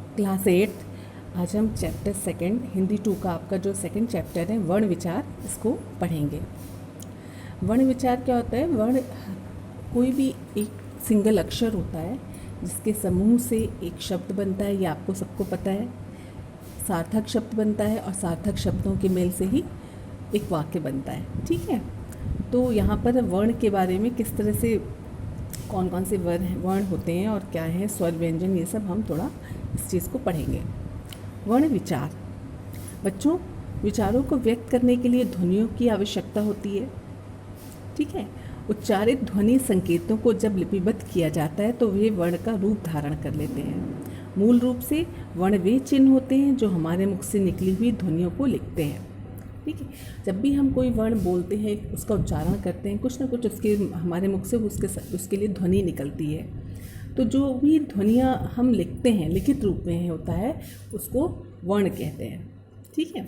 Class 8 आज हम chapter second Hindi 2 का आपका जो सेकंड चैप्टर है वर्ण विचार, इसको पढ़ेंगे। वर्ण विचार क्या होता है? वर्ण कोई भी एक सिंगल अक्षर होता है जिसके समूह से एक शब्द बनता है, ये आपको सबको पता है। सार्थक शब्द बनता है और सार्थक शब्दों के मेल से ही एक वाक्य बनता है। ठीक है, तो यहाँ पर वर्ण के बारे में किस तरह से कौन कौन से वर्ण होते हैं और क्या है स्वर व्यंजन, ये सब हम थोड़ा इस चीज़ को पढ़ेंगे। वर्ण विचार, बच्चों विचारों को व्यक्त करने के लिए ध्वनियों की आवश्यकता होती है। ठीक है, उच्चारित ध्वनि संकेतों को जब लिपिबद्ध किया जाता है तो वे वर्ण का रूप धारण कर लेते हैं। मूल रूप से वर्ण वे चिन्ह होते हैं जो हमारे मुख से निकली हुई ध्वनियों को लिखते हैं। ठीक है, जब भी हम कोई वर्ण बोलते हैं, उसका उच्चारण करते हैं, कुछ ना कुछ उसके हमारे मुख से उसके लिए ध्वनि निकलती है। तो जो भी ध्वनियाँ हम लिखते हैं लिखित रूप में होता है, उसको वर्ण कहते हैं। ठीक है,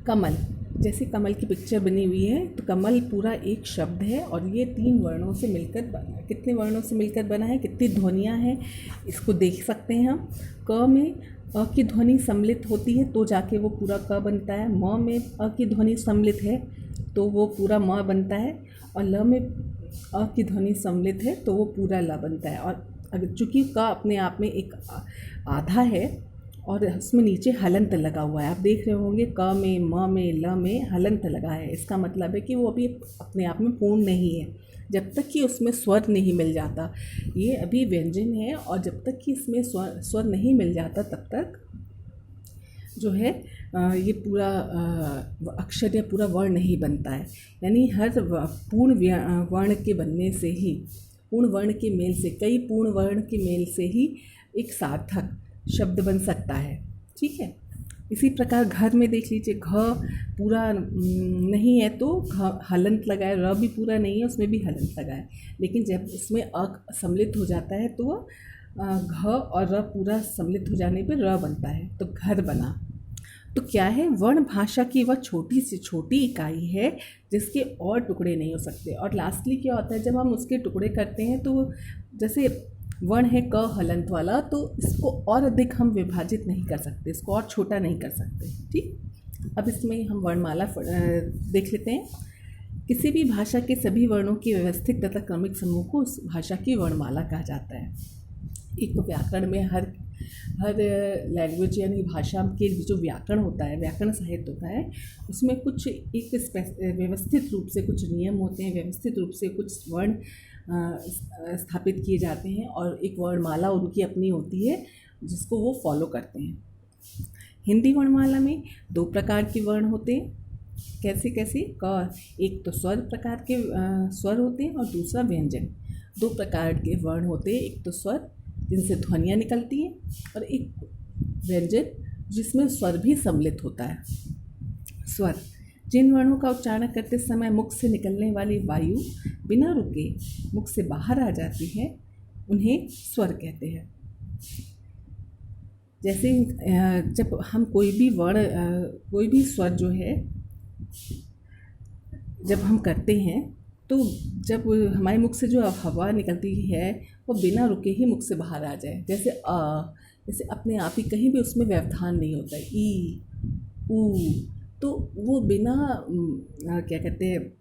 कमल, जैसे कमल की पिक्चर बनी हुई है, तो कमल पूरा एक शब्द है और ये 3 वर्णों से मिलकर बना है। कितने वर्णों से मिलकर बना है, कितनी ध्वनियाँ हैं, इसको देख सकते हैं हम। क में अ की ध्वनि सम्मिलित होती है तो जाके वो पूरा क बनता है। म में अ की ध्वनि सम्मिलित है तो वो पूरा म बनता है, और ल में अ की ध्वनि सम्मिलित है तो वो पूरा ल बनता है। और अगर चूँकि क अपने आप में एक आधा है और उसमें नीचे हलंत लगा हुआ है, आप देख रहे होंगे क में, म में, ल में हलंत लगा है। इसका मतलब है कि वो अभी अपने आप में पूर्ण नहीं है, जब तक कि उसमें स्वर नहीं मिल जाता। ये अभी व्यंजन है और जब तक कि इसमें स्वर नहीं मिल जाता तब तक जो है ये पूरा अक्षर या पूरा वर्ण नहीं बनता है। यानी हर पूर्ण वर्ण के बनने से ही, पूर्ण वर्ण के मेल से, कई पूर्ण वर्ण के मेल से ही एक सार्थक शब्द बन सकता है। ठीक है, इसी प्रकार घर में देख लीजिए, घ पूरा नहीं है तो घ हलंत लगाए, र भी पूरा नहीं है उसमें भी हलंत लगाए, लेकिन जब इसमें अ सम्मिलित हो जाता है तो वह घ और र पूरा सम्मिलित हो जाने पर र बनता है, तो घर बना। तो क्या है, वर्ण भाषा की वह छोटी से छोटी इकाई है जिसके और टुकड़े नहीं हो सकते। और लास्टली क्या होता है, जब हम उसके टुकड़े करते हैं तो जैसे वर्ण है क हलंत वाला, तो इसको और अधिक हम विभाजित नहीं कर सकते, इसको और छोटा नहीं कर सकते। ठीक, अब इसमें हम वर्णमाला देख लेते हैं। किसी भी भाषा के सभी वर्णों की व्यवस्थित तथा क्रमिक समूह को उस भाषा की वर्णमाला कहा जाता है। एक तो व्याकरण में हर लैंग्वेज यानी भाषा के जो व्याकरण होता है, व्याकरण साहित्य होता है, उसमें कुछ एक व्यवस्थित रूप से कुछ नियम होते हैं, व्यवस्थित रूप से कुछ वर्ण स्थापित किए जाते हैं और एक वर्णमाला उनकी अपनी होती है जिसको वो फॉलो करते हैं। हिंदी वर्णमाला में 2 प्रकार के वर्ण होते हैं। कैसे कैसे? क, एक तो स्वर प्रकार के स्वर होते हैं और दूसरा व्यंजन। 2 प्रकार के वर्ण होते हैं, एक तो स्वर जिनसे ध्वनियाँ निकलती हैं और एक व्यंजन जिसमें स्वर भी सम्मिलित होता है। स्वर, जिन वर्णों का उच्चारण करते समय मुख से निकलने वाली वायु बिना रुके मुख से बाहर आ जाती है, उन्हें स्वर कहते हैं। जैसे जब हम कोई भी वर्ण, कोई भी स्वर जो है जब हम करते हैं तो जब हमारे मुख से जो हवा निकलती है वो बिना रुके ही मुख से बाहर आ जाए, जैसे जैसे अपने आप ही कहीं भी उसमें व्यवधान नहीं होता है, ई ऊ, तो वो बिना क्या कहते हैं,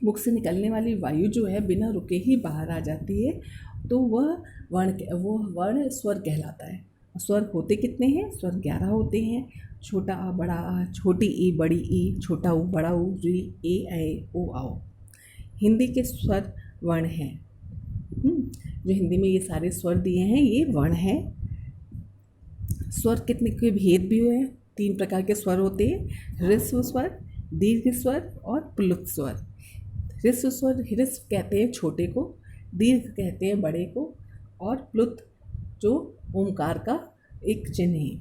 मुख से निकलने वाली वायु जो है बिना रुके ही बाहर आ जाती है, तो वह वर्ण स्वर कहलाता है। स्वर होते कितने हैं? स्वर 11 होते हैं। छोटा आ, बड़ा आ, छोटी ई, बड़ी ई, छोटा ऊ, बड़ा ऊ, री, ए, ऐ, ओ, आओ। हिंदी के स्वर वर्ण हैं। जो हिंदी में ये सारे स्वर दिए हैं ये वर्ण हैं। स्वर कितने के भेद भी हुए हैं, 3 प्रकार के स्वर होते हैं, ह्रस्व स्वर, दीर्घ स्वर और प्लुत स्वर। ह्रस्व स्वर, ह्रस्व कहते हैं छोटे को, दीर्घ कहते हैं बड़े को, और प्लुत जो ओमकार का एक चिन्ह है।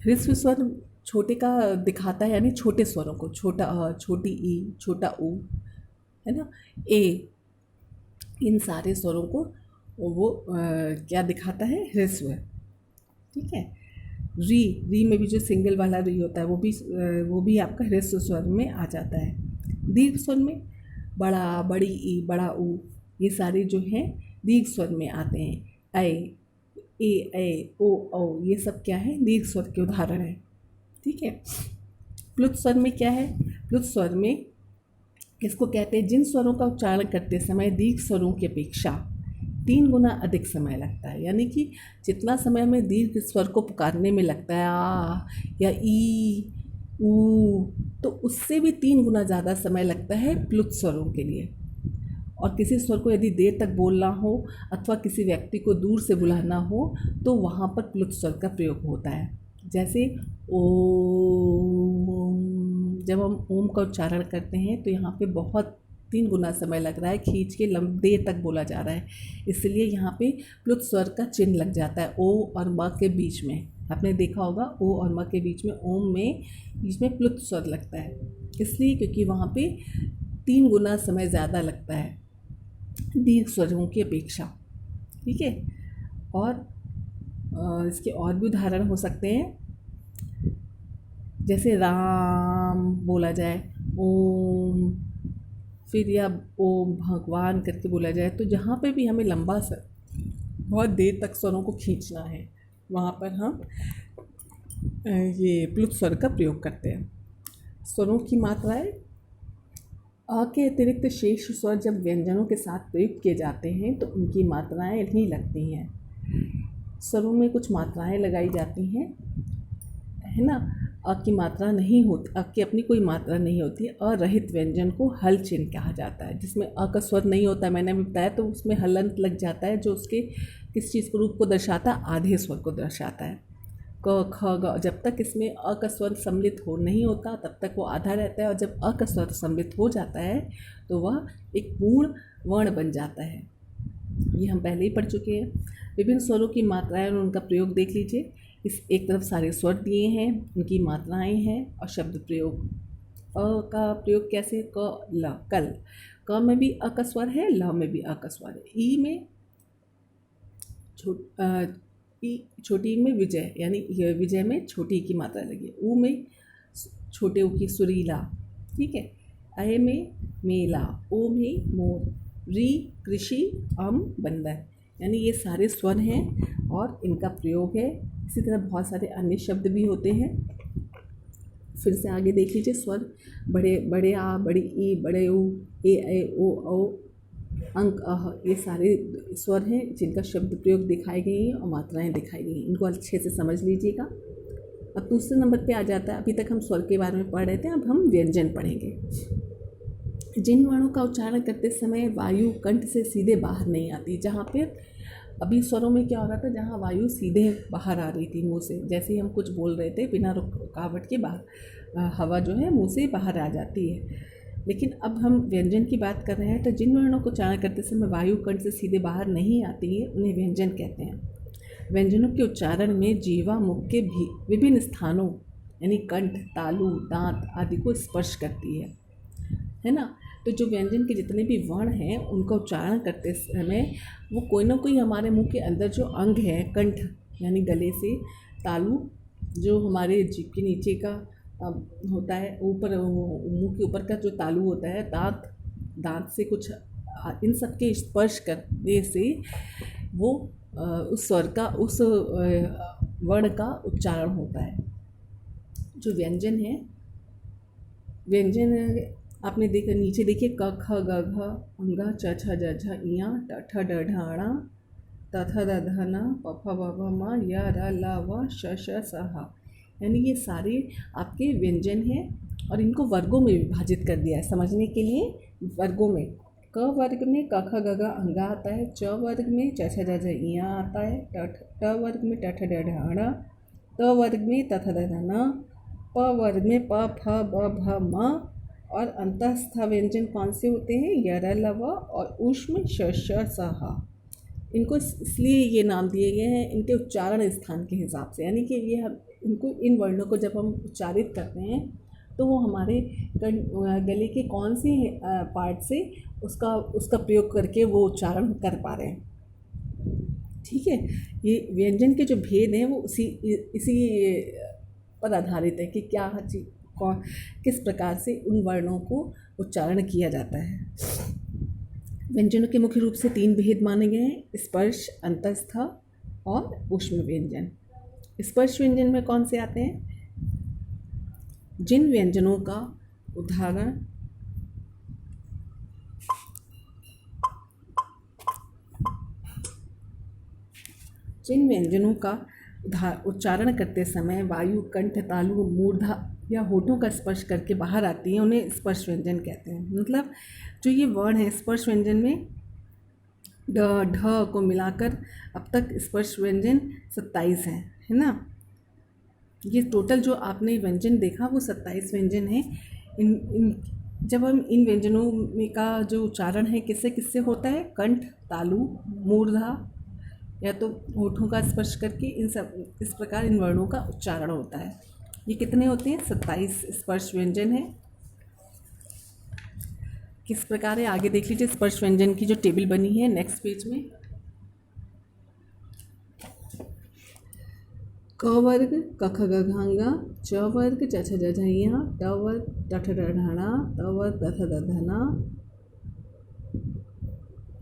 ह्रस्व स्वर छोटे का दिखाता है, यानी छोटे स्वरों को, छोटा अ, छोटी ई, छोटा ऊ, है ना, ए, इन सारे स्वरों को वो क्या दिखाता है? ह्रस्व। ठीक है, री में भी जो सिंगल वाला री होता है वो भी आपका ह्रस्व स्वर में आ जाता है। दीर्घ स्वर में बड़ा, बड़ी ई, बड़ा ऊ, ये सारे जो हैं दीर्घ स्वर में आते हैं। ऐ, ए ओ औ, ये सब क्या है, दीर्घ स्वर के उदाहरण हैं। ठीक है। प्लुत स्वर में क्या है, प्लुत स्वर में किसको कहते हैं, जिन स्वरों का उच्चारण करते समय दीर्घ स्वरों की अपेक्षा 3 गुना अधिक समय लगता है। यानी कि जितना समय हमें दीर्घ स्वर को पुकारने में लगता है, आ या ई ऊ, तो उससे भी 3 गुना ज़्यादा समय लगता है प्लुत स्वरों के लिए। और किसी स्वर को यदि देर तक बोलना हो अथवा किसी व्यक्ति को दूर से बुलाना हो तो वहाँ पर प्लुत स्वर का प्रयोग होता है। जैसे ओम, जब हम ओम का उच्चारण करते हैं तो यहाँ पे बहुत 3 गुना समय लग रहा है, खींच के देर तक बोला जा रहा है, इसलिए यहाँ पे प्लुत स्वर का चिन्ह लग जाता है ओ और म के बीच में। आपने देखा होगा ओ और म के बीच में, ओम में बीच में प्लुत स्वर लगता है, इसलिए क्योंकि वहाँ पे 3 गुना समय ज़्यादा लगता है दीर्घ स्वरों की अपेक्षा। ठीक है। और इसके और भी उदाहरण हो सकते हैं, जैसे राम बोला जाए ओम, फिर या ओम भगवान करके बोला जाए, तो जहाँ पे भी हमें लंबा बहुत देर तक स्वरों को खींचना है वहाँ पर हम ये प्लुत स्वर का प्रयोग करते हैं। स्वरों की मात्राएं, अ के अतिरिक्त शेष स्वर जब व्यंजनों के साथ प्रयुक्त किए जाते हैं तो उनकी मात्राएं नहीं लगती हैं। स्वरों में कुछ मात्राएं लगाई जाती हैं, है ना। अ की मात्रा नहीं होती, अ की अपनी कोई मात्रा नहीं होती। अरहित व्यंजन को हल चिन्ह कहा जाता है, जिसमें अ का स्वर नहीं होता, मैंने अभी बताया, तो उसमें हलंत लग जाता है जो उसके किस चीज़ को रूप को दर्शाता है, आधे स्वर को दर्शाता है। क ख ग, जब तक इसमें अ का स्वर सम्मिलित हो नहीं होता तब तक वो आधा रहता है, और जब अ का स्वर सम्मिलित हो जाता है तो वह एक पूर्ण वर्ण बन जाता है। ये हम पहले ही पढ़ चुके हैं। विभिन्न स्वरों की मात्राएं और उनका प्रयोग देख लीजिए। इस एक तरफ सारे स्वर दिए हैं, उनकी मात्राएं हैं और शब्द प्रयोग। अ का प्रयोग कैसे, क ल कल, क में भी अ का स्वर है, ल में भी अ का स्वर है। ई में छोटी में विजय, यानी विजय में छोटी की मात्रा लगी है। ऊ में छोटे ऊ की सुरीला। ठीक है। अय में मेला, ओ में मोर, री कृषि, अम बंदर, यानी ये सारे स्वर हैं और इनका प्रयोग है। इसी तरह बहुत सारे अन्य शब्द भी होते हैं। फिर से आगे देख लीजिए, स्वर बड़े आ, बड़ी ई, बड़े ऊ, ए ओ औ, अंक अह, ये सारे स्वर हैं जिनका शब्द प्रयोग दिखाए गए हैं और मात्राएं दिखाई गई हैं। इनको अच्छे से समझ लीजिएगा। अब दूसरे नंबर पे आ जाता है, अभी तक हम स्वर के बारे में पढ़ रहे थे, अब हम व्यंजन पढ़ेंगे। जिन वर्णों का उच्चारण करते समय वायु कंठ से सीधे बाहर नहीं आती, जहाँ पे अभी स्वरों में क्या हो रहा था, जहाँ वायु सीधे बाहर आ रही थी मुंह से, जैसे ही हम कुछ बोल रहे थे बिना रुकावट के बाहर हवा जो है मुंह से बाहर आ जाती है। लेकिन अब हम व्यंजन की बात कर रहे हैं, तो जिन वर्णों को उच्चारण करते समय वायु कंठ से सीधे बाहर नहीं आती है उन्हें व्यंजन कहते हैं। व्यंजनों के उच्चारण में जीवा मुख के भी विभिन्न स्थानों यानी कंठ, तालु, दांत आदि को स्पर्श करती है ना। तो जो व्यंजन के जितने भी वर्ण हैं उनका उच्चारण करते समय वो कोई ना कोई हमारे मुंह के अंदर जो अंग है, कंठ यानी गले से, तालु जो हमारे जीभ के नीचे का होता है, ऊपर मुंह के ऊपर का जो तालु होता है, दांत से कुछ इन सब के स्पर्श करने से वो उस स्वर का, उस वर्ण का उच्चारण होता है। जो व्यंजन है, व्यंजन आपने देखा, नीचे देखिए, क ख ग घ अंगा च छ ज झ इया ट ठ ड ढ ण त थ द ध न प फ ब भ म य र ल व श श स ह, यानी ये सारे आपके व्यंजन हैं और इनको वर्गों में विभाजित कर दिया है समझने के लिए। वर्गों में क वर्ग में क ख ग घ अंगा आता है, च वर्ग में च छ ज झ इया आता है, ट वर्ग में ट ठ ड ढ ण, त वर्ग में त थ द ध न, प वर्ग में प फ ब भ म, और अंतस्थ व्यंजन कौन से होते हैं, य र ल व और ऊष्म श श स ह। इनको इसलिए ये नाम दिए गए हैं इनके उच्चारण स्थान के हिसाब से, यानी कि ये इनको, इन वर्णों को जब हम उच्चारित करते हैं तो वो हमारे गले के कौन से पार्ट से उसका प्रयोग करके वो उच्चारण कर पा रहे हैं। ठीक है। ये व्यंजन के जो भेद हैं वो इसी पर आधारित है कि क्या किस प्रकार से उन वर्णों को उच्चारण किया जाता है। व्यंजनों के मुख्य रूप से 3 भेद माने गए हैं, स्पर्श, अंतस्थ और ऊष्म व्यंजन। स्पर्श व्यंजन में कौन से आते हैं? जिन व्यंजनों का उदाहरण उच्चारण करते समय वायु कंठ, तालु, मूर्धा या होठों का स्पर्श करके बाहर आती है, उन्हें स्पर्श व्यंजन कहते हैं। मतलब जो ये वर्ण है स्पर्श व्यंजन में ड ढ को मिलाकर अब तक स्पर्श व्यंजन 27 हैं, है ना। ये टोटल जो आपने व्यंजन देखा वो 27 व्यंजन है। इन जब हम इन व्यंजनों में का जो उच्चारण है किससे किससे होता है? कंठ, तालु, मूर्धा या तो होठों का स्पर्श करके, इन सब इस प्रकार इन वर्णों का उच्चारण होता है। ये कितने होते हैं? 27 स्पर्श व्यंजन है। किस प्रकार है आगे देख लीजिए। स्पर्श व्यंजन की जो टेबल बनी है नेक्स्ट पेज में। क वर्ग क ख ग घ ङ, च वर्ग च छ ज झ ञ, ट वर्ग ट ठ ड ढ ण, त वर्ग द थ द ध न,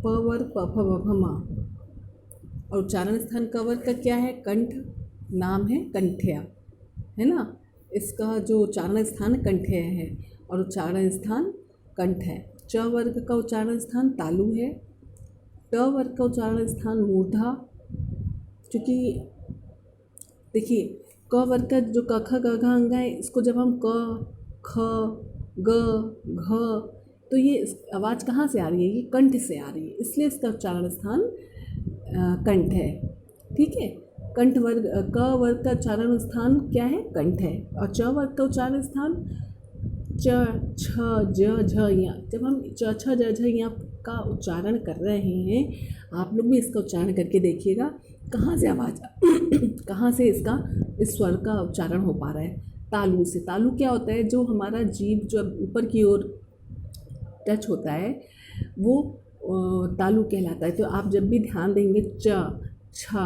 प वर्ग प फ ब भ म। और उच्चारण स्थान क वर्ग का क्या है? कंठ, नाम है कंठ्या, है ना। इसका जो उच्चारण स्थान कंठ्य है और उच्चारण स्थान कंठ है। च वर्ग का उच्चारण स्थान तालु है। ट वर्ग का उच्चारण स्थान मूर्धा। क्योंकि देखिए क वर्ग का जो क ख ग घ ङ है, इसको जब हम क ख ग घ, तो ये आवाज़ कहाँ से आ रही है? ये कंठ से आ रही है, इसलिए इसका उच्चारण स्थान कंठ है। ठीक है। कंठ वर्ग क वर्ग का उच्चारण स्थान क्या है? कंठ है। और च वर्ग का उच्चारण स्थान च छ ज झ य। जब हम च छ ज झ य का उच्चारण कर रहे हैं, आप लोग भी इसका उच्चारण करके देखिएगा कहाँ से आवाज़ कहाँ से इसका इस स्वर का उच्चारण हो पा रहा है? तालु से। तालु क्या होता है? जो हमारा जीभ जो ऊपर की ओर टच होता है वो तालु कहलाता है। तो आप जब भी ध्यान देंगे च छ,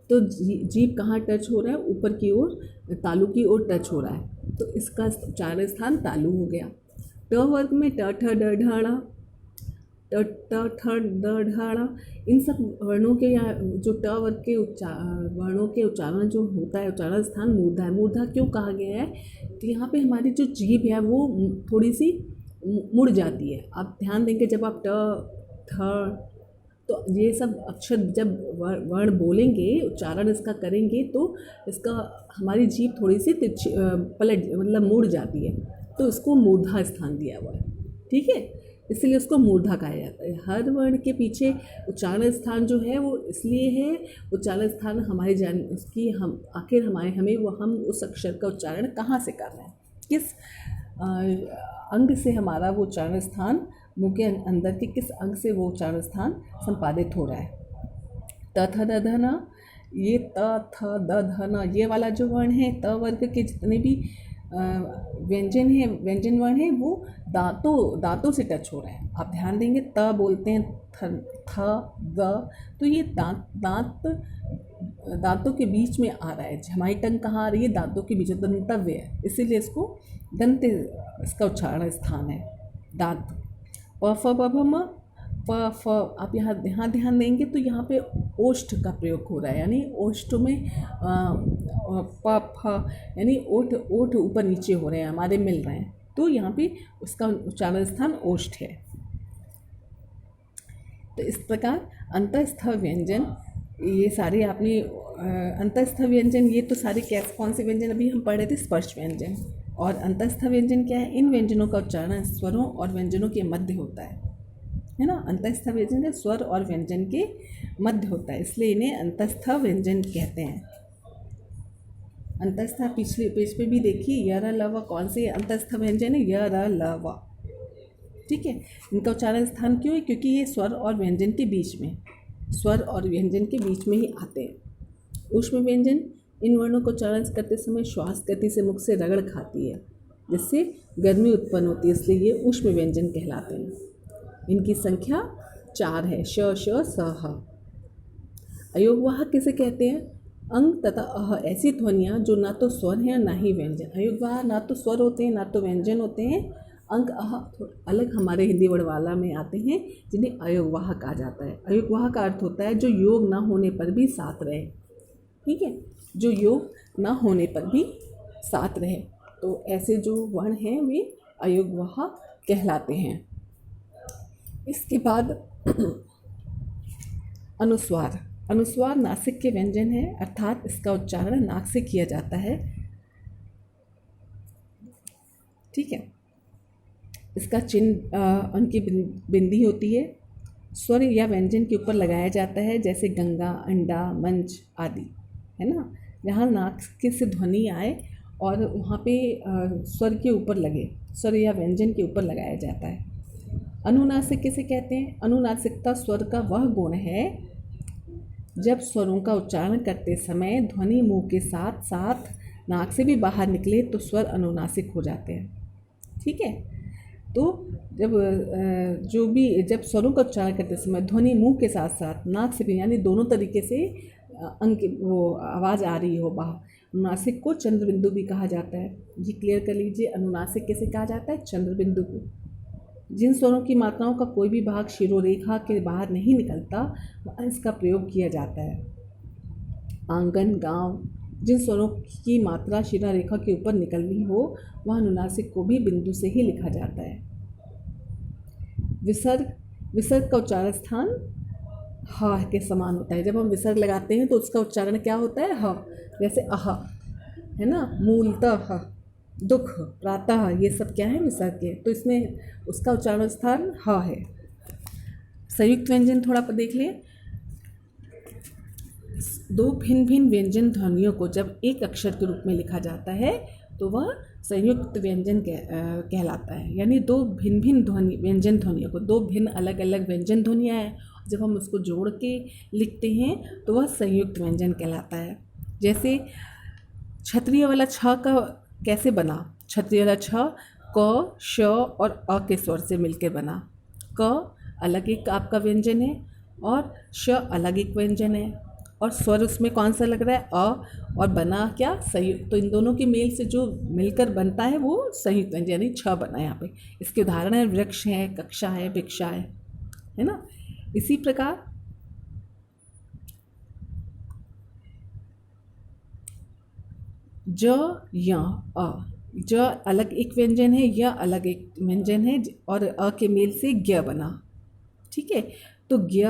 तो जीभ कहाँ टच हो रहा है? ऊपर की ओर, तालु की ओर टच हो रहा है, तो इसका उच्चारण स्थान तालु हो गया। ट वर्ग में ट ठ ड ढ ण, ट ठ ड ढ ण, इन सब वर्णों के या जो ट वर्ग के वर्णों के उच्चारण जो होता है, उच्चारण स्थान मूर्धा है। मूर्धा क्यों कहा गया है? तो यहाँ पे हमारी जो जीभ है वो थोड़ी सी मुड़ जाती है। आप ध्यान देंगे जब आप ट थ, तो ये सब अक्षर जब वर्ण बोलेंगे, उच्चारण इसका करेंगे, तो इसका हमारी जीभ थोड़ी सी पलट मतलब मुड़ जाती है, तो इसको मूर्धा स्थान दिया हुआ है। ठीक है, इसलिए उसको मूर्धा कहा जाता है। हर वर्ण के पीछे उच्चारण स्थान जो है वो इसलिए है, उच्चारण स्थान हमारी उसकी हम आखिर हमें वो हम उस अक्षर का उच्चारण कहाँ से कर रहे हैं, किस अंग से हमारा वो उच्चारण स्थान, मुंह के अंदर के किस अंग से वो उच्चारण स्थान संपादित हो रहा है। त थ द ध न, ये त थ द ध न, ये वाला जो वर्ण है, त वर्ग के जितने भी व्यंजन है, व्यंजन वर्ण है, वो दांतों से टच हो रहे हैं। आप ध्यान देंगे त बोलते हैं थ द, तो ये दांतों के बीच में आ रहा है। हमारी टंग कहाँ आ रही है? दांतों के बीच, दंतव्य है, इसीलिए इसको दंत इसका उच्चारण स्थान है, दांत। प फ ब भ म, प फ, आप यहाँ ध्यान देंगे तो यहाँ पे ओष्ठ का प्रयोग हो रहा है, यानी ओष्ठ में प फ यानी ओठ ऊपर नीचे हो रहे हैं, हमारे मिल रहे हैं, तो यहाँ पे उसका उच्चारण स्थान ओष्ठ है। तो इस प्रकार अंतस्थ व्यंजन, ये सारे आपने अंतस्थ व्यंजन, ये तो सारे कौन से व्यंजन अभी हम पढ़ रहे थे? स्पर्श व्यंजन। और अंतस्थ व्यंजन क्या है? इन व्यंजनों का उच्चारण स्वरों और व्यंजनों के मध्य होता है ना। अंतस्थ व्यंजन स्वर और व्यंजन के मध्य होता है, इसलिए इन्हें अंतस्थ व्यंजन कहते हैं। अंतस्थ पिछले पेज पे भी देखिए, य र ल व कौन से अंतस्थ व्यंजन है? य र ल व। ठीक है, इनका उच्चारण स्थान क्यों है? क्योंकि ये स्वर और व्यंजन के बीच में, स्वर और व्यंजन के बीच में ही आते हैं। ऊष्म व्यंजन, इन वर्णों को उच्चारण करते समय श्वास गति से मुख से रगड़ खाती है, जिससे गर्मी उत्पन्न होती है, इसलिए ये ऊष्म व्यंजन कहलाते हैं। इनकी संख्या 4 है, श श स ह। अयोगवाहक किसे कहते हैं? अंग तथा अह ऐसी ध्वनियाँ जो ना तो स्वर हैं ना ही व्यंजन। अयोगवाहक ना तो स्वर होते हैं ना तो व्यंजन होते हैं। अंग अह अलग हमारे हिंदी वर्णमाला में आते हैं, जिन्हें अयोगवाहक कहा जाता है। अयोगवाहक का अर्थ होता है जो योग ना होने पर भी साथ रहे, ठीक है, जो योग ना होने पर भी साथ रहे। तो ऐसे जो वर्ण हैं वे अयोगवाह कहलाते हैं। इसके बाद अनुस्वार। अनुस्वार नासिक के व्यंजन है, अर्थात इसका उच्चारण नाक से किया जाता है। ठीक है, इसका चिन्ह उनकी बिंदी होती है, स्वर या व्यंजन के ऊपर लगाया जाता है, जैसे गंगा, अंडा, मंच आदि, है ना। जहाँ नाक के से ध्वनि आए और वहाँ पे स्वर के ऊपर लगे, स्वर या व्यंजन के ऊपर लगाया जाता है। अनुनासिक किसे कहते हैं? अनुनासिकता स्वर का वह गुण है जब स्वरों का उच्चारण करते समय ध्वनि मुंह के साथ साथ नाक से भी बाहर निकले तो स्वर अनुनासिक हो जाते हैं। ठीक है, तो जब स्वरों का उच्चारण करते समय ध्वनि मुंह के साथ साथ नाक से भी, यानी दोनों तरीके से वो आवाज़ आ रही हो बाहर, अनुनासिक को चंद्र बिंदु भी कहा जाता है। ये क्लियर कर लीजिए, अनुनासिक किसे कहा जाता है? चंद्र बिंदु को। जिन स्वरों की मात्राओं का कोई भी भाग शिरोरेखा के बाहर नहीं निकलता वहाँ इसका प्रयोग किया जाता है। आंगन, गांव, जिन स्वरों की मात्रा शिरा रेखा के ऊपर निकलनी हो वह अनुनासिक को भी बिंदु से ही लिखा जाता है। विसर्ग। विसर्ग का उच्चारण स्थान ह के समान होता है। जब हम विसर्ग लगाते हैं तो उसका उच्चारण क्या होता है? ह। जैसे अह, है ना, मूलतः, दुख, प्रातः, ये सब क्या है? विसर्ग के। तो इसमें उसका उच्चारण स्थान ह है। संयुक्त व्यंजन थोड़ा देख लें। दो भिन्न भिन्न व्यंजन ध्वनियों को जब एक अक्षर के रूप में लिखा जाता है तो वह संयुक्त व्यंजन कहलाता है। यानी दो भिन्न भिन्न व्यंजन ध्वनियों को, दो भिन्न अलग अलग व्यंजन ध्वनियाँ हैं, जब हम उसको जोड़ के लिखते हैं तो वह संयुक्त व्यंजन कहलाता है। जैसे क्षत्रिय वाला छ का कैसे बना? क्षत्रिय वाला छ क, श और अ के स्वर से मिलकर बना। क अलग एक आपका व्यंजन है और श अलग एक व्यंजन है, और स्वर उसमें कौन सा लग रहा है? अ, और बना क्या? संयुक्त। तो इन दोनों के मेल से जो मिलकर बनता है वो संयुक्त व्यंजन यानी छ बना। यहाँ पे इसके उदाहरण है वृक्ष है, कक्षा है, भिक्षा है ना। इसी प्रकार ज, य, अ, ज अलग एक व्यंजन है, य अलग एक व्यंजन है, और अ के मेल से ज्ञ बना। ठीक है, तो ज्ञ,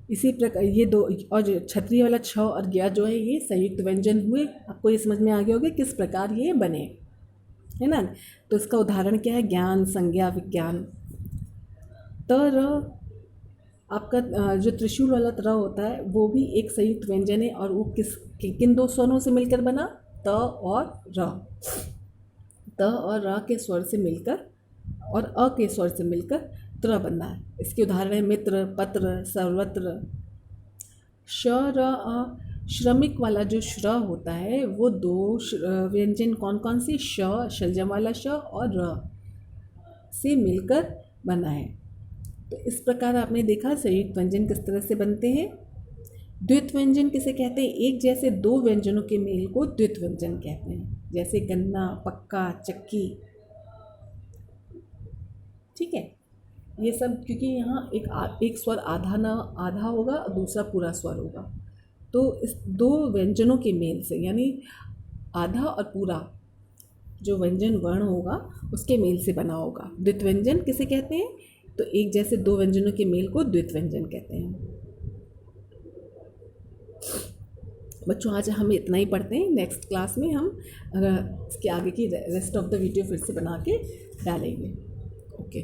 इसी प्रकार ये दो, और क्षत्रिय वाला छ और ज्ञ जो है ये संयुक्त व्यंजन हुए। आपको ये समझ में आ गया होगा किस प्रकार ये बने, है ना। तो इसका उदाहरण क्या है? ज्ञान, संज्ञा, विज्ञान। त, र आपका जो त्रिशूल वाला र होता है वो भी एक संयुक्त व्यंजन है, और वो किन दो स्वरों से मिलकर बना? त और र। त और र के स्वर से मिलकर और अ के स्वर से मिलकर त्र बनना है। इसके उदाहरण है मित्र, पत्र, सर्वत्र। श, र, अ। श्रमिक वाला जो श्र होता है वो दो व्यंजन कौन कौन सी? श, शलजम वाला श, और र से मिलकर बना है। तो इस प्रकार आपने देखा संयुक्त व्यंजन किस तरह से बनते हैं। द्वित व्यंजन किसे कहते हैं? एक जैसे दो व्यंजनों के मेल को द्वित व्यंजन कहते हैं, जैसे गन्ना, पक्का, चक्की। ठीक है, ये सब क्योंकि यहाँ एक स्वर आधा होगा और दूसरा पूरा स्वर होगा, तो इस दो व्यंजनों के मेल से, यानी आधा और पूरा जो व्यंजन वर्ण होगा उसके मेल से बना होगा। द्वित व्यंजन किसे कहते हैं? तो एक जैसे दो व्यंजनों के मेल को द्वित व्यंजन कहते हैं। बच्चों आज हम इतना ही पढ़ते हैं। नेक्स्ट क्लास में हम इसके आगे की रेस्ट ऑफ द वीडियो फिर से बना के डालेंगे। ओके।